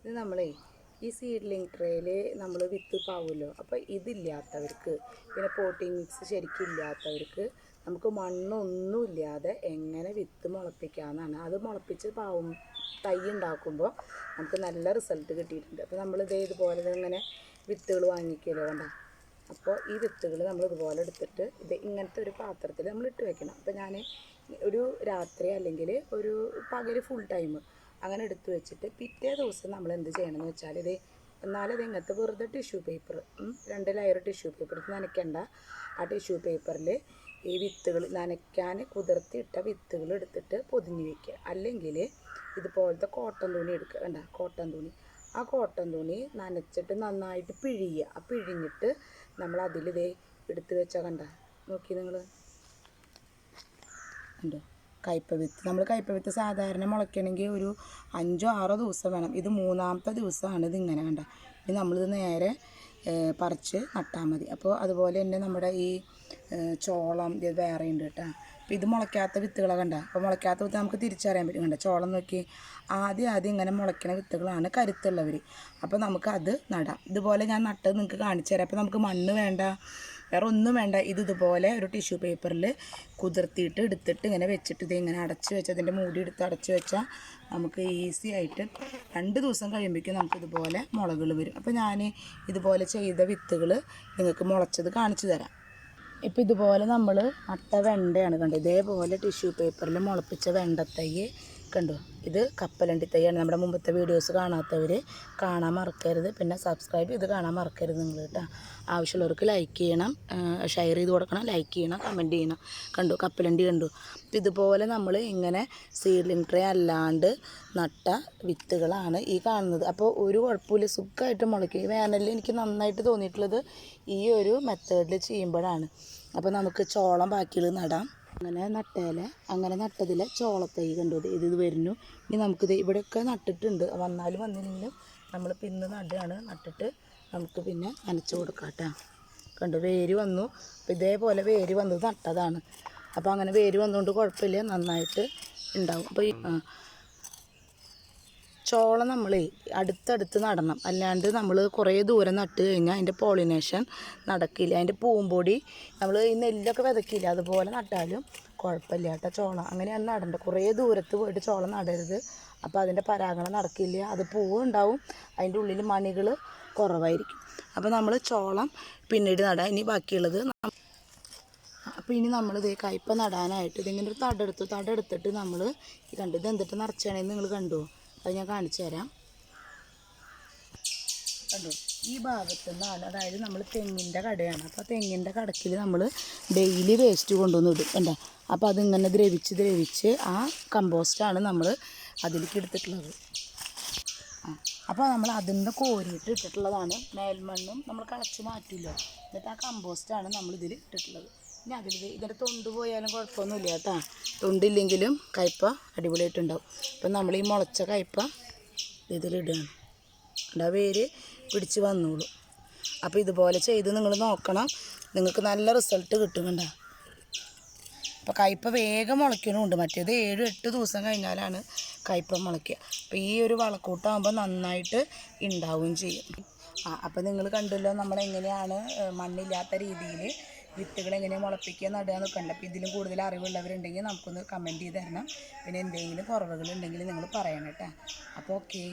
ഇത് നമ്മളെ ഈ സീഡ്ലിംഗ് ട്രേയിൽ നമ്മൾ വിത്ത് പാവുമല്ലോ. അപ്പോൾ ഇതില്ലാത്തവർക്ക്, പിന്നെ പോട്ടിംഗ് മിക്സ് ശരിക്കും ഇല്ലാത്തവർക്ക് നമുക്ക് മണ്ണൊന്നുമില്ലാതെ എങ്ങനെ വിത്ത് മുളപ്പിക്കാമെന്നാണ്. അത് മുളപ്പിച്ച് പാവും തൈ ഉണ്ടാക്കുമ്പോൾ നമുക്ക് നല്ല റിസൾട്ട് കിട്ടിയിട്ടുണ്ട്. അപ്പോൾ ഇതുപോലെ ഇങ്ങനെ വിത്തുകൾ വാങ്ങിക്കല്ലോ വേണ്ട. അപ്പോൾ ഈ വിത്തുകൾ നമ്മൾ ഇതുപോലെ എടുത്തിട്ട് ഇങ്ങനത്തെ ഒരു പാത്രത്തിൽ നമ്മൾ ഇട്ട് വെക്കണം. അപ്പോൾ ഞാൻ ഒരു രാത്രി അല്ലെങ്കിൽ ഒരു പകൽ ഫുൾ ടൈം അങ്ങനെ എടുത്തു വെച്ചിട്ട് പിറ്റേ ദിവസം നമ്മൾ എന്ത് ചെയ്യണമെന്ന് വെച്ചാൽ എന്നാലത് ഇങ്ങനത്തെ വെറുതെ tissue paper 2 layer tissue paper നനയ്ക്കേണ്ട. ആ ടിഷ്യൂ പേപ്പറിൽ ഈ വിത്തുകൾ നനയ്ക്കാൻ കുതിർത്തിയിട്ട വിത്തുകൾ എടുത്തിട്ട് പൊതിഞ്ഞ് വയ്ക്കുക. അല്ലെങ്കിൽ ഇതുപോലത്തെ കോട്ടൺ തുണി എടുക്കുക. വേണ്ട കോട്ടൺ തുണി, ആ കോട്ടൺ തുണി നനച്ചിട്ട് നന്നായിട്ട് പിഴിയുക. ആ പിഴിഞ്ഞിട്ട് നമ്മൾ അതിൽ എടുത്ത് വെച്ചാൽ കണ്ട നോക്കി നിങ്ങൾ ഉണ്ടോ കയ്പ വിത്ത്. നമ്മൾ കയ്പ വിത്ത് സാധാരണ മുളയ്ക്കണമെങ്കിൽ ഒരു 5-6 ദിവസം വേണം. ഇത് 3-ാമത്തെ ദിവസമാണ് ഇതിങ്ങനെ കണ്ട. ഇനി നമ്മളിത് നേരെ പറിച്ച് നട്ടാൽ മതി. അപ്പോൾ അതുപോലെ തന്നെ നമ്മുടെ ഈ ചോളം ഇത് വേറെ ഉണ്ട് കേട്ടോ. അപ്പോൾ ഇത് മുളയ്ക്കാത്ത വിത്തുകളെ കണ്ട. അപ്പോൾ മുളയ്ക്കാത്ത വിത്ത് നമുക്ക് തിരിച്ചറിയാൻ പറ്റും. കണ്ട ചോളം നോക്കി ആദ്യം ഇങ്ങനെ മുളയ്ക്കുന്ന വിത്തുകളാണ് കരുത്തുള്ളവർ. അപ്പോൾ നമുക്ക് അത് നടാം. ഇതുപോലെ ഞാൻ നട്ടത് നിങ്ങൾക്ക് കാണിച്ചു തരാം. അപ്പോൾ നമുക്ക് മണ്ണ് വേണ്ട, വേറെ ഒന്നും വേണ്ട. ഇതുപോലെ ഒരു ടിഷ്യൂ പേപ്പറിൽ കുതിർത്തിയിട്ട് എടുത്തിട്ട് ഇങ്ങനെ വെച്ചിട്ട് ഇങ്ങനെ അടച്ച് വെച്ച് അതിൻ്റെ മൂടി എടുത്ത് അടച്ച് വെച്ചാൽ നമുക്ക് ഈസി ആയിട്ട് 2 ദിവസം കഴിയുമ്പോഴേക്കും നമുക്കിതുപോലെ മുളകൾ വരും. അപ്പോൾ ഞാൻ ഇതുപോലെ ചെയ്ത വിത്തുകൾ നിങ്ങൾക്ക് മുളച്ചത് കാണിച്ചു തരാം. ഇപ്പോൾ ഇതുപോലെ നമ്മൾ നട്ട വെണ്ടയാണ് കണ്ടോ. ഇതേപോലെ ടിഷ്യൂ പേപ്പറിൽ മുളപ്പിച്ച വെണ്ടത്തൈ കണ്ടോ. ഇത് കപ്പലണ്ടി തൈയാണ്. നമ്മുടെ മുമ്പത്തെ വീഡിയോസ് കാണാത്തവർ കാണാൻ മറക്കരുത്. പിന്നെ സബ്സ്ക്രൈബ് ചെയ്ത് കാണാൻ മറക്കരുത് നിങ്ങൾ കേട്ടോ. ആവശ്യമുള്ളവർക്ക് ലൈക്ക് ചെയ്യണം, ഷെയർ ചെയ്ത് കൊടുക്കണം, ലൈക്ക് ചെയ്യണം, കമൻറ്റ് ചെയ്യണം. കണ്ടു കപ്പലണ്ടി കണ്ടു. അപ്പോൾ ഇതുപോലെ നമ്മൾ ഇങ്ങനെ സീഡ്ലിംഗ് ട്രേ അല്ലാണ്ട് നട്ട വിത്തുകളാണ് ഈ കാണുന്നത്. അപ്പോൾ ഒരു കുഴപ്പമില്ല, സുഖമായിട്ട് മുളയ്ക്കും. ഈ വേനലിൽ എനിക്ക് നന്നായിട്ട് തോന്നിയിട്ടുള്ളത് ഈ ഒരു മെത്തേഡിൽ ചെയ്യുമ്പോഴാണ്. അപ്പോൾ നമുക്ക് ചോളം ബാക്കിയുള്ളത് നടാം. അങ്ങനെ നട്ടതിൽ ചോളത്തൈ കണ്ടു ഇത് വരുന്നു. ഇനി നമുക്കിത് ഇവിടെയൊക്കെ നട്ടിട്ടുണ്ട്. വന്നാലും വന്നില്ലെങ്കിലും നമ്മൾ പിന്നെ നടുകയാണ്. നട്ടിട്ട് നമുക്ക് പിന്നെ നനച്ച് കൊടുക്കാം കേട്ടോ. കണ്ടു വേര് വന്നു. അപ്പോൾ ഇതേപോലെ വേര് വന്നത് നട്ടതാണ്. അപ്പോൾ അങ്ങനെ വേര് വന്നുകൊണ്ട് കുഴപ്പമില്ല, നന്നായിട്ട് ഉണ്ടാവും. അപ്പോൾ ചോളം നമ്മൾ അടുത്തടുത്ത് നടണം. അല്ലാണ്ട് നമ്മൾ കുറേ ദൂരം നട്ട് കഴിഞ്ഞാൽ അതിൻ്റെ പോളിനേഷൻ നടക്കില്ല. അതിൻ്റെ പൂമ്പൊടി നമ്മൾ ഈ നെല്ലൊക്കെ വിതക്കില്ല, അതുപോലെ നട്ടാലും കുഴപ്പമില്ല കേട്ടോ. ചോളം അങ്ങനെയാണ് നടേണ്ടത്. കുറേ ദൂരത്ത് പോയിട്ട് ചോളം നടരുത്. അപ്പോൾ അതിൻ്റെ പരാഗണം നടക്കില്ല. അത് പൂവ് ഉണ്ടാവും, അതിൻ്റെ ഉള്ളിൽ മണികൾ കുറവായിരിക്കും. അപ്പോൾ നമ്മൾ ചോളം പിന്നീട് നടാം. ഇനി ബാക്കിയുള്ളത് അപ്പോൾ ഇനി നമ്മളിത് കയ്പ നടാനായിട്ട് ഇതിങ്ങനെ ഒരു തടെടുത്തിട്ട് നമ്മൾ കണ്ടത് എന്തിട്ട് നിറച്ചാണെന്ന് നിങ്ങൾ കണ്ടു. അത് ഞാൻ കാണിച്ചു തരാം. കണ്ടു ഈ ഭാഗത്തു നിന്നാണ്, അതായത് നമ്മൾ തെങ്ങിൻ്റെ കടയാണ്. അപ്പോൾ തെങ്ങിൻ്റെ കടക്കിൽ നമ്മൾ ഡെയിലി വേസ്റ്റ് കൊണ്ടുവന്ന് ഇടും കണ്ടോ. അപ്പോൾ അതിങ്ങനെ ദ്രവിച്ച് ആ കമ്പോസ്റ്റാണ് നമ്മൾ അതിലേക്ക് എടുത്തിട്ടുള്ളത്. അപ്പോൾ നമ്മൾ അതിൻ്റെ കോരിയിട്ട് ഇട്ടിട്ടുള്ളതാണ്. മേൽമണ്ണും നമ്മൾ കളച്ച് മാറ്റില്ലോ. എന്നിട്ട് ആ കമ്പോസ്റ്റാണ് നമ്മൾ ഇതിൽ ഇട്ടിട്ടുള്ളത്. ഇനി ഇതിൻ്റെ തൊണ്ട് പോയാലും കുഴപ്പമൊന്നുമില്ല കേട്ടോ. തൊണ്ടില്ലെങ്കിലും കയ്പ അടിപൊളിയായിട്ടുണ്ടാവും. അപ്പം നമ്മൾ ഈ മുളച്ച കയ്പ ഇതിലിടുകയാണ്. ആ വേര് പിടിച്ച് വന്നോളൂ. അപ്പോൾ ഇതുപോലെ ചെയ്ത് നിങ്ങൾ നോക്കണം, നിങ്ങൾക്ക് നല്ല റിസൾട്ട് കിട്ടും കണ്ട. അപ്പോൾ കയ്പ വേഗം മുളയ്ക്കണമുണ്ട്. മറ്റേത് 7-8 ദിവസം കഴിഞ്ഞാലാണ് കയ്പ മുളയ്ക്കുക. അപ്പോൾ ഈ ഒരു വളക്കൂട്ടാകുമ്പോൾ നന്നായിട്ട് ഉണ്ടാവുകയും ചെയ്യും. അപ്പോൾ നിങ്ങൾ കണ്ടല്ലോ നമ്മളെങ്ങനെയാണ് മണ്ണില്ലാത്ത രീതിയിൽ വിത്തുകൾ എങ്ങനെ മുളപ്പിക്കുക നടുക എന്നൊക്കെ ഉണ്ട്. അപ്പോൾ ഇതിലും കൂടുതൽ അറിവുള്ളവരുണ്ടെങ്കിൽ നമുക്കൊന്ന് കമൻറ്റ് ചെയ്ത് തരണം. പിന്നെ എന്തെങ്കിലും കുറവുകളുണ്ടെങ്കിൽ നിങ്ങൾ പറയണം കേട്ടോ. അപ്പോൾ ഓക്കേ.